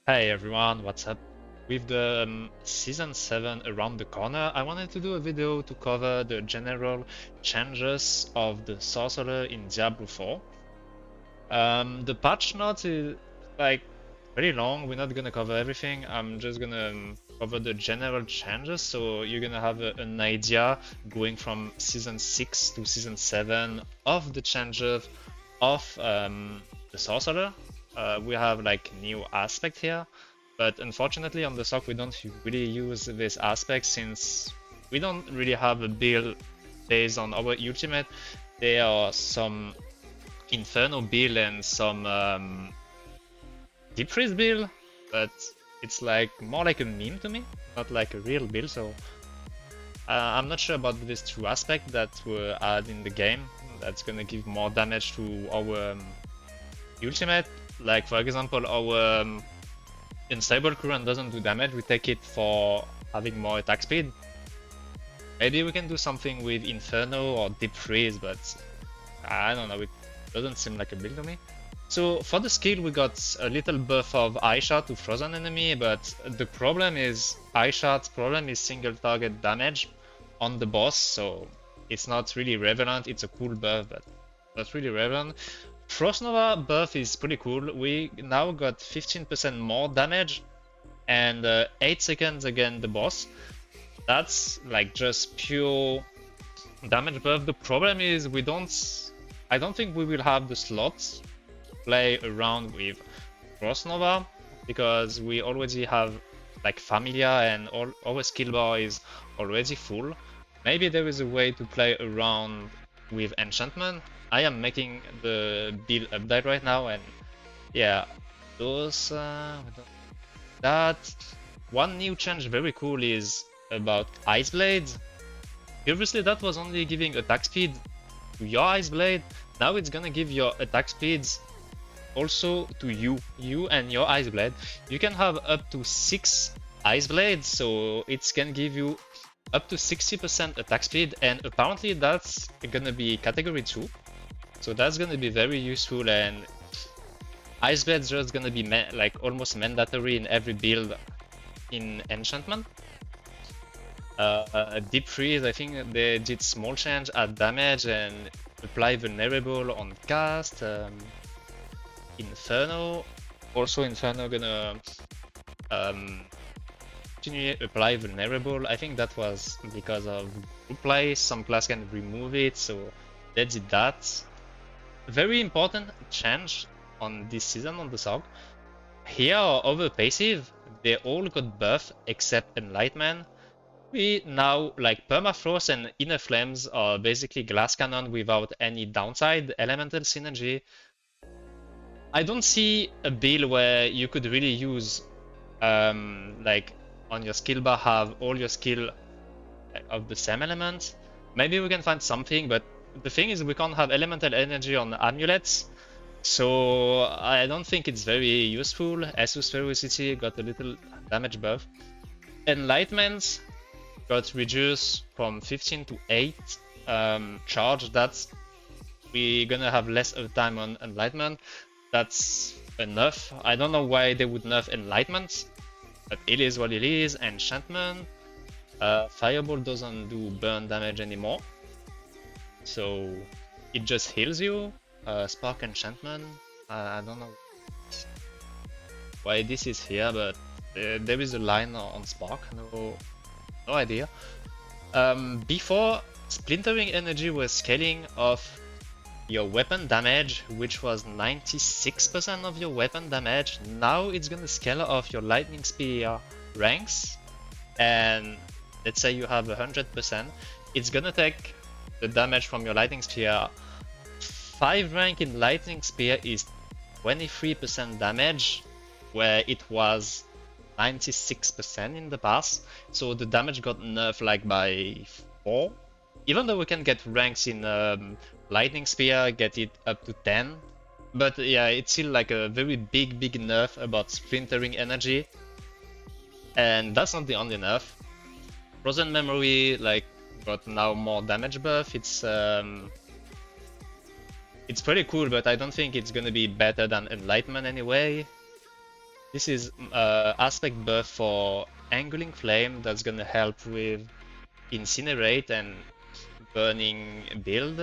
Hey everyone, what's up? With the season 7 around the corner, I wanted to do a video to cover the general changes of the sorcerer in Diablo 4. The patch notes is like very long, we're not gonna cover everything, I'm just gonna cover the general changes, so you're gonna have an idea going from season 6 to season 7 of the changes of the sorcerer. We have like new aspect here, but unfortunately on the Sorc we don't really use this aspect since we don't really have a build based on our ultimate. There are some Inferno build and some Deep Freeze build, but it's like more like a meme to me, not like a real build. So I'm not sure about this true aspect that were added in the game. That's gonna give more damage to our ultimate. Like for example, our Unstable Current doesn't do damage. We take it for having more attack speed. Maybe we can do something with Inferno or Deep Freeze, but I don't know. It doesn't seem like a build to me. So for the skill, we got a little buff of Eye Shot to frozen enemy, but the problem is Eye Shot's problem is single target damage on the boss, so it's not really relevant. It's a cool buff, but not really relevant. Frost Nova buff is pretty cool. We now got 15% more damage and 8 seconds against the boss. That's like just pure damage buff. The problem is I don't think we will have the slots play around with Frost Nova because we already have like Familia and our skill bar is already full. Maybe there is a way to play around with enchantment. I am making the build update right now, and yeah, those that one new change very cool is about Ice Blades. Previously that was only giving attack speed to your Ice Blade. Now it's gonna give your attack speeds also to you and your Ice Blade. You can have up to 6 Ice Blades, so it can give you up to 60% attack speed, and apparently that's gonna be category 2. So that's gonna be very useful, and Ice Blade's just gonna be like almost mandatory in every build in enchantment. Deep Freeze, I think they did small change, add damage and apply vulnerable on cast. Inferno, also Inferno gonna continue apply vulnerable. I think that was because of group play. Some class can remove it, so they did that. Very important change on this season on the Sorc. Here are other passive. They all got buff except Enlightenment. We now like Permafrost and Inner Flames are basically glass cannon without any downside. Elemental synergy. I don't see a build where you could really use like on your skill bar have all your skill of the same element. Maybe we can find something, but the thing is we can't have elemental energy on amulets, so I don't think it's very useful. Asus Ferocity got a little damage buff. Enlightenment got reduced from 15 to 8 charge. That's we're gonna have less of time on Enlightenment. That's enough. I don't know why they would nerf Enlightenment, but it is what it is. Enchantment. Fireball doesn't do burn damage anymore, so it just heals you. Spark Enchantment. I don't know why this is here, but there is a line on Spark. No idea. Before, Splintering Energy was scaling off your weapon damage, which was 96% of your weapon damage. Now it's gonna scale off your Lightning Spear ranks, and let's say you have 100%, it's gonna take the damage from your Lightning Spear. 5 rank in Lightning Spear is 23% damage, where it was 96% in the past, so the damage got nerfed like by 4. Even though we can get ranks in Lightning Spear, get it up to 10, but yeah, it's still like a very big nerf about Splintering Energy, and that's not the only nerf. Frozen Memory like got now more damage buff. It's pretty cool, but I don't think it's gonna be better than Enlightenment anyway. This is aspect buff for Angling Flame that's gonna help with Incinerate and Burning build.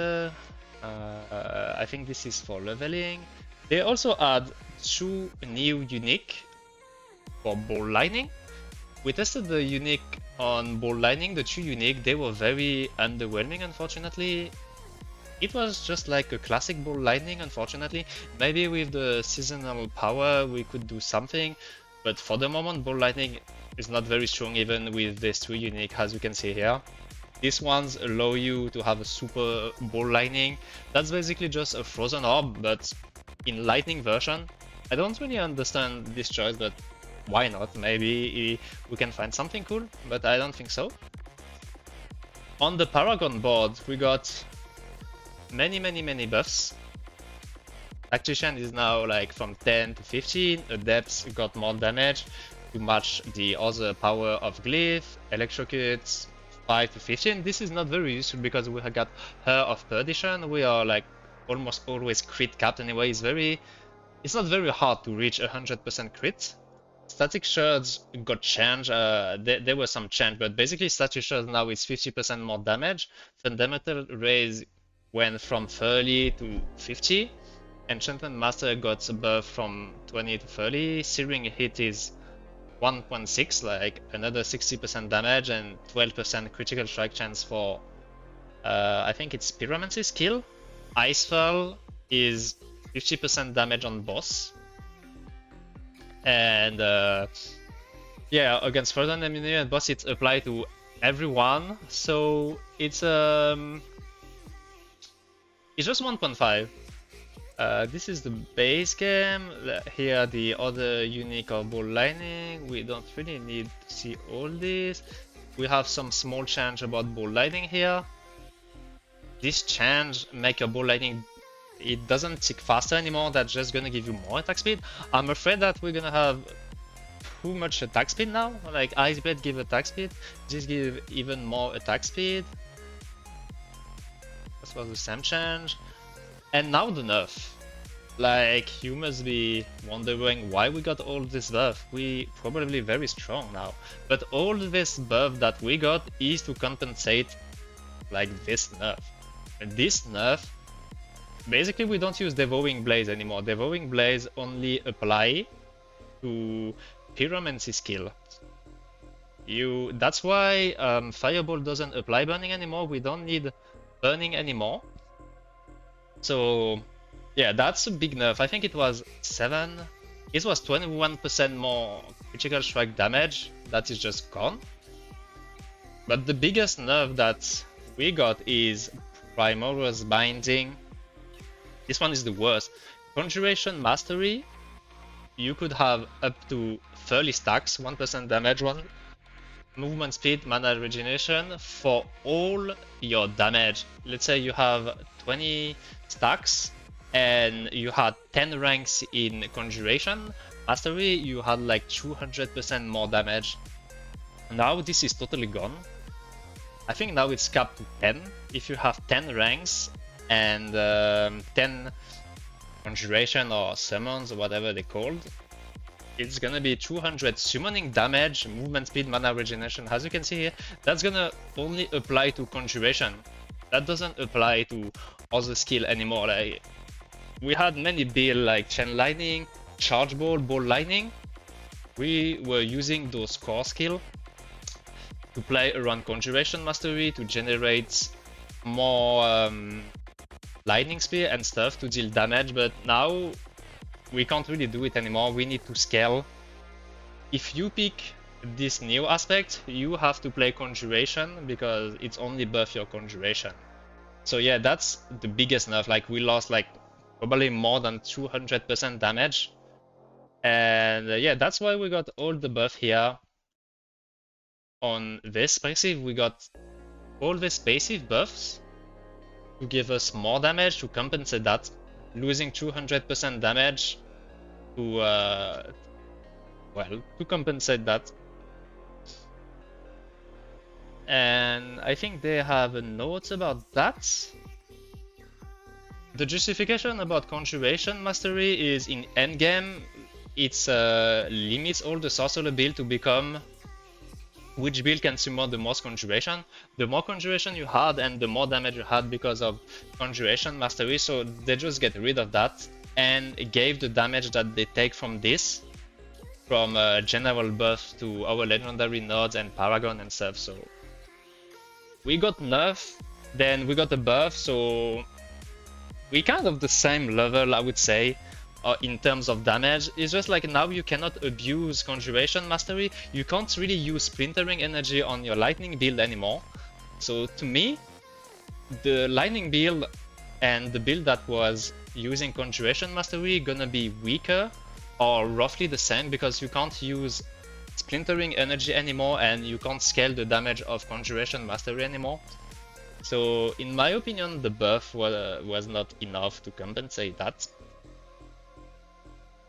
I think this is for leveling. They also add 2 new unique for Ball Lightning. We tested the unique on Ball Lightning, the 2 unique, they were very underwhelming unfortunately. It was just like a classic Ball Lightning unfortunately. Maybe with the seasonal power we could do something, but for the moment Ball Lightning is not very strong even with these 2 unique as you can see here. These ones allow you to have a super Ball Lightning. That's basically just a frozen orb, but in lightning version. I don't really understand this choice, but why not? Maybe we can find something cool, but I don't think so. On the Paragon board, we got many buffs. Tactician is now like from 10 to 15, Adepts got more damage to match the other power of Glyph, Electrocutes 5 to 15. This is not very useful because we have got Her of Perdition. We are like almost always crit capped anyway. It's not very hard to reach 100% crit. Static Shards got changed, there was some change, but basically Static Shards now is 50% more damage. Fundamental Raise went from 30 to 50. Enchantment Master got a buff from 20 to 30. Searing Hit is 1.6, like another 60% damage and 12% critical strike chance for, I think it's Pyromancy's skill. Icefall is 50% damage on boss. And yeah, against frozen enemy and boss, it's applied to everyone. So it's just 1.5. This is the base game. Here the other unique of Ball Lightning. We don't really need to see all this. We have some small change about Ball Lightning here. This change make your Ball Lightning, it doesn't tick faster anymore. That's just gonna give you more attack speed. I'm afraid that we're gonna have too much attack speed now. Like Ice Blade give attack speed, this give even more attack speed. That was the same change. And now the nerf. Like, you must be wondering why we got all this buff. We probably very strong now. But all this buff that we got is to compensate like this nerf. And this nerf, basically we don't use Devouring Blaze anymore. Devouring Blaze only apply to Pyromancy skill. That's why Fireball doesn't apply burning anymore. We don't need burning anymore. So yeah, that's a big nerf. I think it was 7. It was 21% more critical strike damage. That is just gone. But the biggest nerf that we got is Primorous Binding. This one is the worst. Conjuration Mastery. You could have up to 30 stacks, 1% damage, 1 movement speed, mana regeneration for all your damage. Let's say you have 20 stacks and you had 10 ranks in Conjuration Mastery, you had like 200% more damage. Now this is totally gone. I think now it's capped to 10. If you have 10 ranks and 10 Conjuration or Summons or whatever they're called, it's gonna be 200 summoning damage, movement speed, mana regeneration. As you can see here, that's gonna only apply to Conjuration. That doesn't apply to other skill anymore. Like, we had many builds like Chain Lightning, Charge Ball, Ball Lightning. We were using those core skill to play around Conjuration Mastery to generate more Lightning Spear and stuff to deal damage, but now we can't really do it anymore. We need to scale. If you pick this new aspect, you have to play Conjuration because it's only buff your Conjuration. So yeah, that's the biggest nerf. Like, we lost like probably more than 200% damage. And yeah, that's why we got all the buff here. On this passive, we got all these passive buffs to give us more damage to compensate that. Losing 200% damage to, well, to compensate that. And I think they have a note about that. The justification about Conjuration Mastery is in endgame, it limits all the sorcerer build to become which build can summon the most conjuration. The more conjuration you had and the more damage you had because of conjuration mastery, so they just get rid of that and gave the damage that they take from this, from general buff to our legendary nodes and paragon and stuff. So we got nerf, then we got a buff, so we kind of the same level, I would say, in terms of damage. It's just like now you cannot abuse Conjuration Mastery, you can't really use Splintering Energy on your Lightning build anymore. So to me, the Lightning build and the build that was using Conjuration Mastery gonna be weaker or roughly the same, because you can't use Splintering Energy anymore and you can't scale the damage of Conjuration Mastery anymore. So in my opinion, the buff was not enough to compensate that.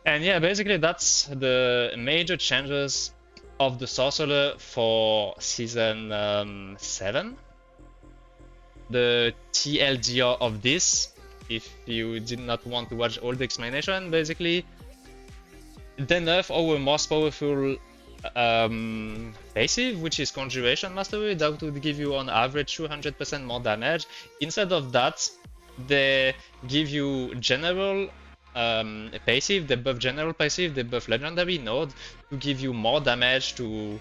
And yeah, basically that's the major changes of the Sorcerer for Season 7. The TLDR of this, if you did not want to watch all the explanation, basically they nerf our most powerful passive, which is Conjuration Mastery. That would give you on average 200% more damage. Instead of that, they give you general passive, they buff general passive, they buff legendary node to give you more damage to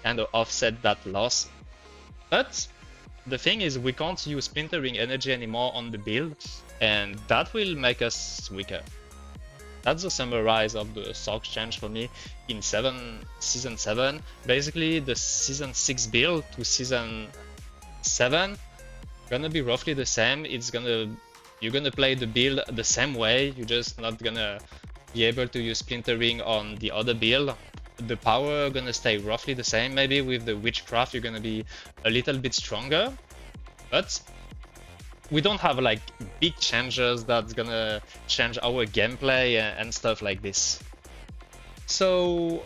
kind of offset that loss. But the thing is, we can't use Splintering Energy anymore on the build, and that will make us weaker. That's the summarize of the Sorc change for me in Season 7. Basically, the Season 6 build to Season 7 gonna be roughly the same. You're gonna play the build the same way, you're just not gonna be able to use Splintering on the other build. The power gonna stay roughly the same. Maybe with the Witchcraft you're gonna be a little bit stronger, but we don't have like big changes that's gonna change our gameplay and stuff like this. So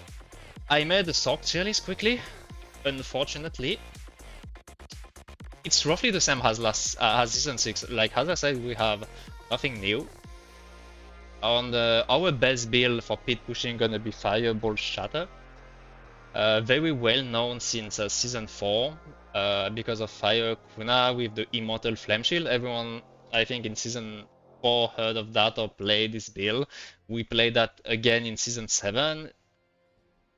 I made a Sorc Tierlist quickly. Unfortunately, it's roughly the same as Season 6. Like as I said, we have nothing new. On our best build for pit pushing gonna be Fireball Shatter. Very well known since Season 4 because of Fire Kuna with the Immortal Flame Shield. Everyone, I think, in Season 4 heard of that or played this build. We played that again in Season 7.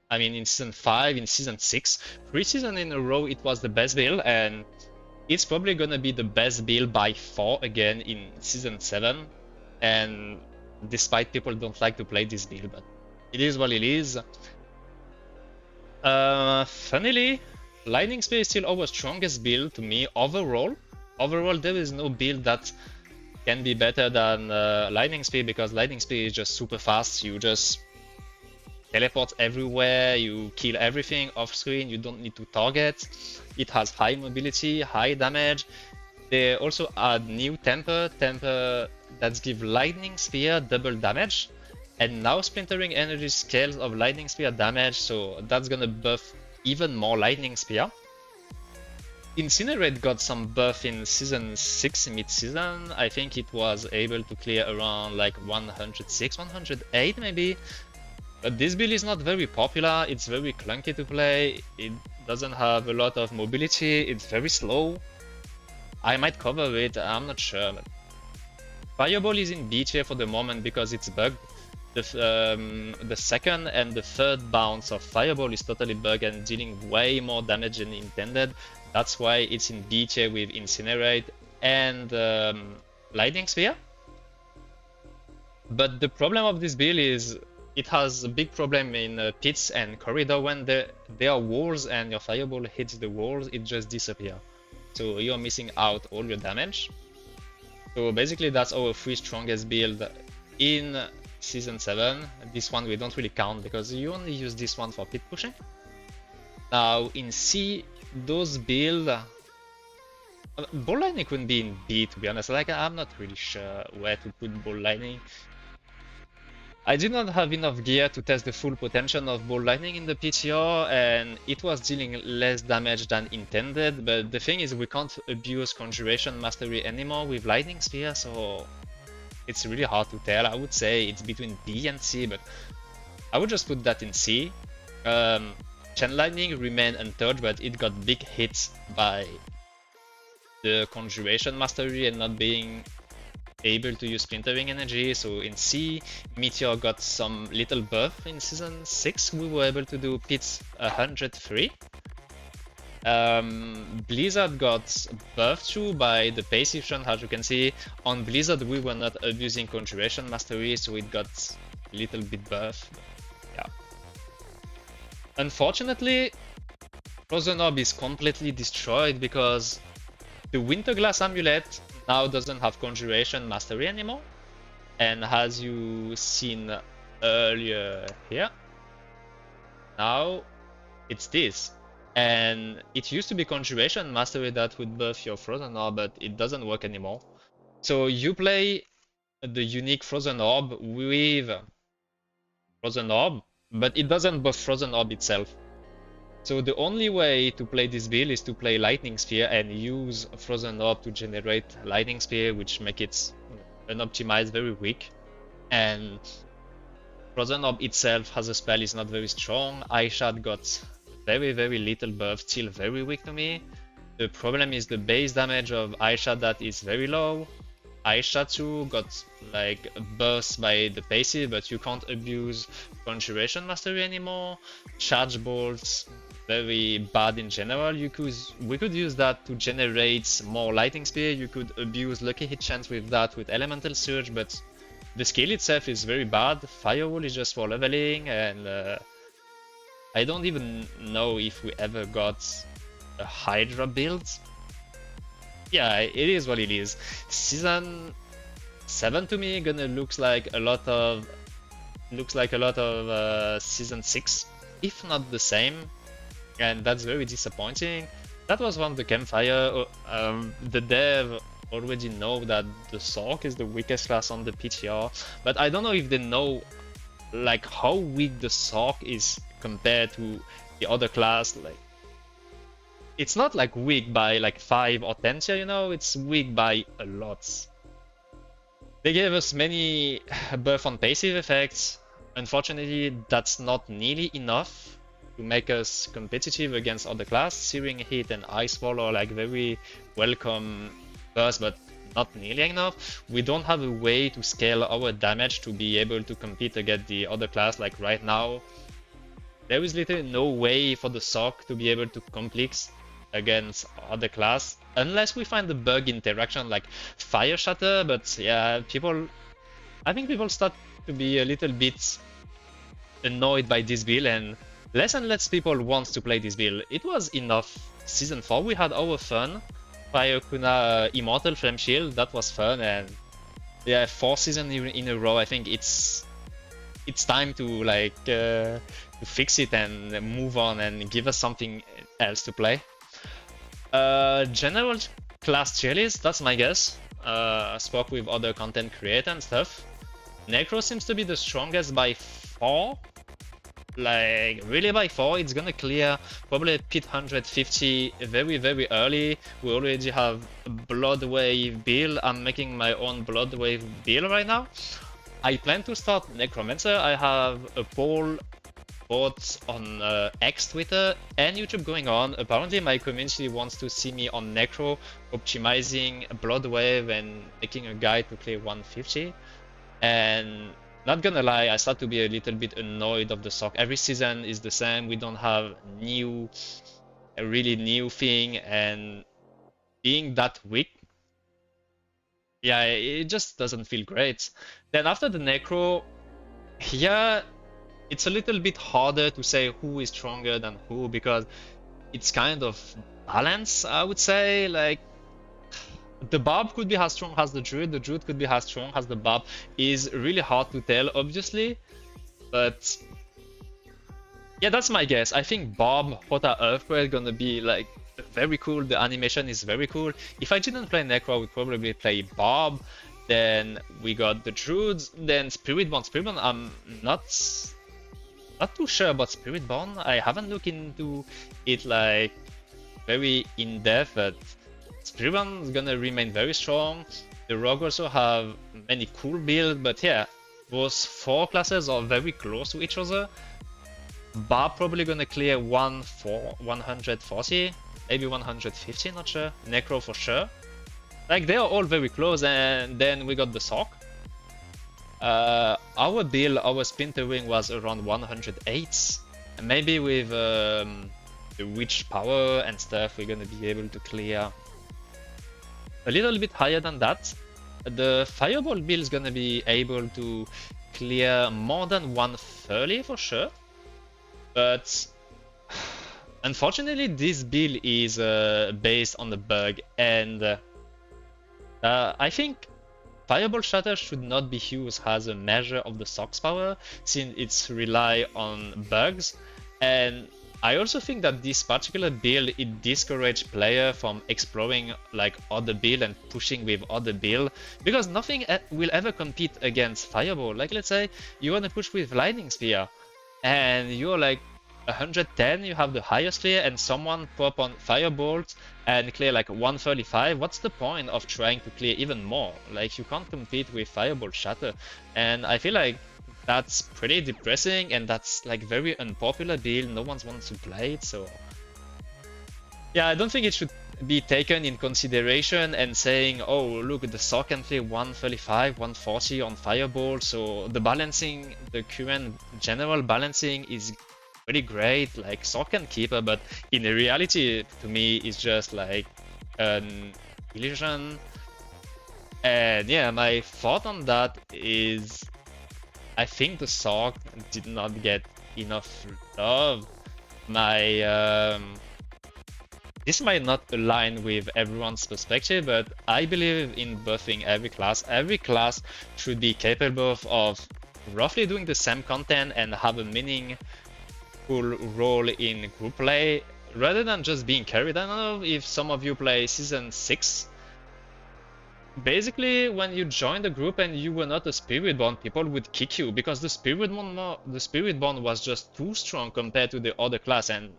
I mean, in Season 5, in Season 6. 3 seasons in a row it was the best build, and it's probably gonna be the best build by far again in Season 7. And despite people don't like to play this build, but it is what it is. Funnily, Lightning Spear is still our strongest build to me overall. Overall, there is no build that can be better than Lightning Spear, because Lightning Spear is just super fast. You just teleport everywhere, you kill everything off screen, you don't need to target. It has high mobility, high damage. They also add new temper that give Lightning Spear double damage. And now Splintering Energy scales of Lightning Spear damage, so that's gonna buff even more Lightning Spear. Incinerate got some buff in Season 6 mid-season. I think it was able to clear around like 106, 108 maybe. But this build is not very popular, it's very clunky to play, it doesn't have a lot of mobility, it's very slow. I might cover it, I'm not sure. But Fireball is in B tier for the moment because it's bugged. The second and the third bounce of Fireball is totally bugged and dealing way more damage than intended. That's why it's in B tier with Incinerate and Lightning Spear. But the problem of this build is it has a big problem in pits and corridor. When there are walls and your Fireball hits the walls, it just disappears. So you're missing out all your damage. So basically that's our 3 strongest build in Season 7. This one we don't really count because you only use this one for pit pushing. Now in C, those build Ball Lightning couldn't be in B, to be honest. Like, I'm not really sure where to put Ball Lightning. I did not have enough gear to test the full potential of Ball Lightning in the PTR, and it was dealing less damage than intended. But the thing is, we can't abuse Conjuration Mastery anymore with Lightning Spear, so it's really hard to tell. I would say it's between B and C, but I would just put that in C. Chain Lightning remained untouched, but it got big hits by the Conjuration Mastery and not being able to use Splintering Energy. So in C, Meteor got some little buff in Season 6. We were able to do Pits 103. Blizzard got buffed too by the passive chant, as you can see. On Blizzard we were not abusing Conjuration Mastery, so it got a little bit buff. Yeah. Unfortunately, Frozen Orb is completely destroyed because the Winterglass Amulet now doesn't have Conjuration Mastery anymore. And as you seen earlier here, now it's this. And it used to be Conjuration Mastery that would buff your Frozen Orb, but it doesn't work anymore. So you play the unique Frozen Orb with Frozen Orb, but it doesn't buff Frozen Orb itself. So the only way to play this build is to play Lightning Spear and use Frozen Orb to generate Lightning Spear, which make it unoptimized, very weak. And Frozen Orb itself as a spell is not very strong. Ice Shard got very little buff, still very weak to me. The problem is the base damage of Ice Shard that is very low. Ice Shard 2 got like burst by the passive, but you can't abuse Conjuration Mastery anymore. Charge Bolts, very bad in general. We could use that to generate more Lightning Spear. You could abuse Lucky Hit Chance with that with Elemental Surge, but the skill itself is very bad. Firewall is just for leveling, and I don't even know if we ever got a Hydra build. Yeah, it is what it is. Season 7 to me gonna looks like a lot of Season 6, if not the same, and that's very disappointing. That was from the campfire. The dev already know that the Sorc is the weakest class on the PTR, but I don't know if they know like how weak the Sorc is compared to the other class. Like, it's not like weak by like 5 or 10 tier, you know, it's weak by a lot. They gave us many buff on passive effects. Unfortunately, that's not nearly enough to make us competitive against other class. Searing Hit and Ice Wall are like very welcome burst, but not nearly enough. We don't have a way to scale our damage to be able to compete against the other class. Like right now, there is literally no way for the Sorc to be able to complete against other class unless we find the bug interaction like Fire Shatter. But yeah, I think people start to be a little bit annoyed by this build, and less people want to play this build. It was enough. Season 4 we had our fun. Fire Kuna Immortal Flame Shield, that was fun, and yeah, 4 seasons in a row. I think it's time to like to fix it and move on and give us something else to play. General class tier list, that's my guess. I spoke with other content creators and stuff. Necro seems to be the strongest by far. Like, really by far. It's gonna clear probably Pit 150 very early. We already have a Blood Wave build. I'm making my own Blood Wave build right now. I plan to start Necromancer. I have a poll both on X Twitter and YouTube going on. Apparently my community wants to see me on Necro optimizing Blood Wave and making a guide to clear 150. And not gonna lie, I start to be a little bit annoyed of the Sorc. Every season is the same. We don't have a really new thing, and being that weak, yeah, it just doesn't feel great. Then after the Necro, yeah, it's a little bit harder to say who is stronger than who, because it's kind of balance, I would say. Like, the Barb could be as strong as the Druid could be as strong as the Barb. Is really hard to tell, obviously, but yeah, that's my guess. I think Barb, Hota Earthquake gonna be like very cool. The animation is very cool. If I didn't play Necro, I would probably play Barb. Then we got the Druids, then Spiritborn. Spiritborn, I'm not too sure about Spiritborn. I haven't looked into it like very in depth, but Spiritborn is gonna remain very strong. The Rogue also have many cool builds, but yeah, those 4 classes are very close to each other. Barb probably gonna clear 140, maybe 150, not sure. Necro for sure. Like, they are all very close, and then we got the Sorc. Our build, our splintering was around 108. And maybe with the witch power and stuff, we're gonna be able to clear a little bit higher than that. The fireball build is gonna be able to clear more than 130 for sure. But unfortunately, this build is based on the bug, and I think Fireball Shatter should not be used as a measure of the Sorc's power, since it's rely on bugs. And I also think that this particular build, it discourages player from exploring like other build and pushing with other build, because nothing will ever compete against Fireball. Like, let's say you want to push with Lightning Spear, and you're like 110, you have the highest clear, and someone pop on Firebolt and clear like 135. What's the point of trying to clear even more? Like, you can't compete with Fireball Shatter, and I feel like that's pretty depressing, and that's like very unpopular build. No one wants to play it, so yeah, I don't think it should be taken in consideration and saying, oh look, the Sorc can clear 135, 140 on Fireball, so the balancing, the current general balancing is pretty great, like Sorc can keep her, but in reality, to me, it's just like an illusion. And yeah, my thought on that is, I think the Sorc did not get enough love. This might not align with everyone's perspective, but I believe in buffing every class. Every class should be capable of roughly doing the same content and have a meaningful role in group play, rather than just being carried. I don't know if some of you play Season 6. Basically, when you join the group and you were not a Spiritborn, people would kick you because the Spiritborn was just too strong compared to the other class, and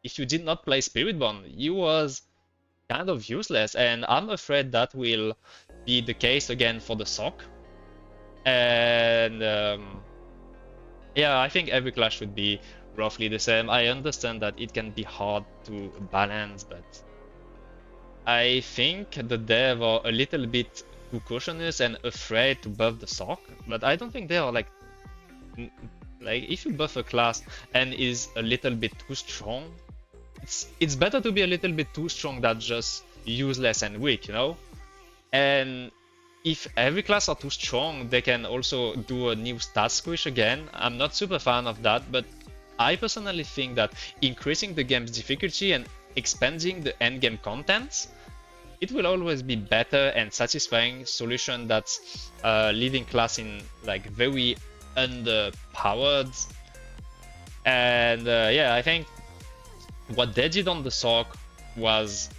if you did not play Spiritborn, you was kind of useless, and I'm afraid that will be the case again for the Sorc. And yeah, I think every class should be roughly the same. I understand that it can be hard to balance, but I think the dev are a little bit too cautious and afraid to buff the Sorc, but I don't think they are like if you buff a class and is a little bit too strong, it's better to be a little bit too strong than just useless and weak, you know? And if every class are too strong, they can also do a new stat squish again. I'm not super fan of that, but I personally think that increasing the game's difficulty and expanding the endgame content, it will always be better and satisfying solution that's leaving class in like very underpowered. And yeah, I think what they did on the Sorc was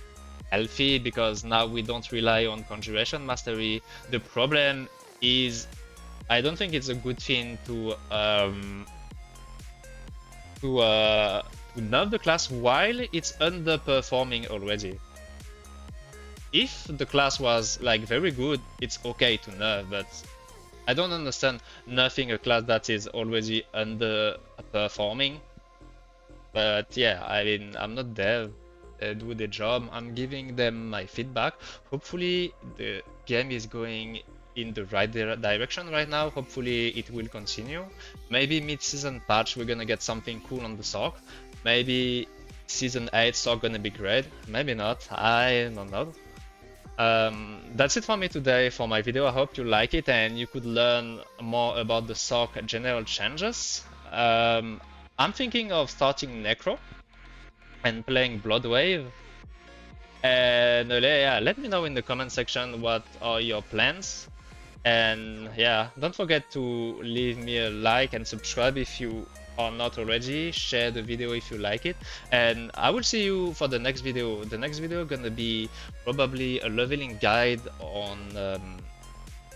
healthy, because now we don't rely on Conjuration Mastery. The problem is, I don't think it's a good thing to nerf the class while it's underperforming already. If the class was like very good, it's okay to nerf, but I don't understand nerfing a class that is already underperforming. But yeah, I mean, I'm not there. They do the job. I'm giving them my feedback. Hopefully, the game is going in the right direction right now. Hopefully, it will continue. Maybe mid-season patch, we're gonna get something cool on the Sorc. Maybe Season 8 Sorc gonna be great. Maybe not. I don't know. That's it for me today for my video. I hope you like it and you could learn more about the Sorc general changes. I'm thinking of starting Necro and playing Blood Wave. And yeah, let me know in the comment section what are your plans. And yeah, don't forget to leave me a like and subscribe if you are not already. Share the video if you like it. And I will see you for the next video. The next video gonna be probably a leveling guide on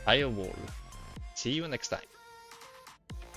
Firewall. See you next time.